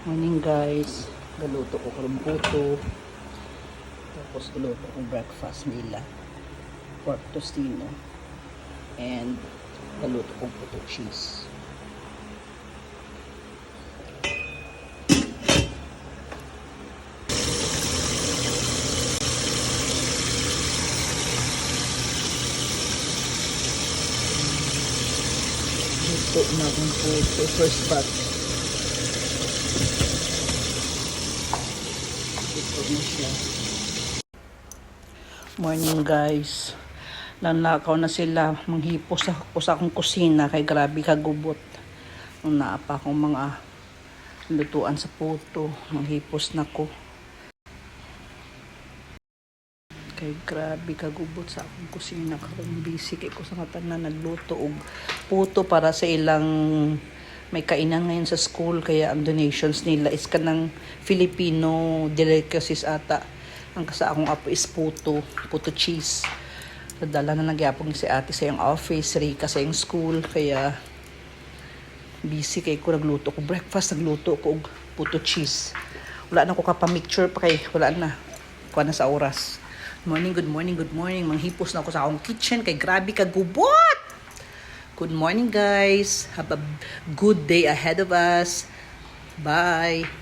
Morning guys, galuto ko karong puto. Tapos galuto ko breakfast nila. Pork tostino. And galuto ko puto cheese. Luto na akong puto. First batch. Ito na siya. Morning guys. Nanlakaw na sila. Manghipos ako sa akong kusina. Kay grabe kagubot. Nung naapa akong mga lutuan sa puto. Manghipos na ko. Kay grabe kagubot sa akong kusina. Karong busy kay ko sa mata na nagluto og puto para sa ilang may kainan ngayon sa school. Kaya ang donations nila is kanang Filipino delicacies ata. Ang sa akong apo is puto cheese. Nadala na nagyapon si ate sa yung office, Rika sa yung school. Kaya busy kay ko, nagluto ko breakfast, nagluto ko og puto cheese. Wala na ko kapamicture pa kay wala na. Kuha na sa oras. Good morning. Manghipos na ako sa akong kitchen kay grabe kagubot. Good morning guys. Have a good day ahead of us. Bye.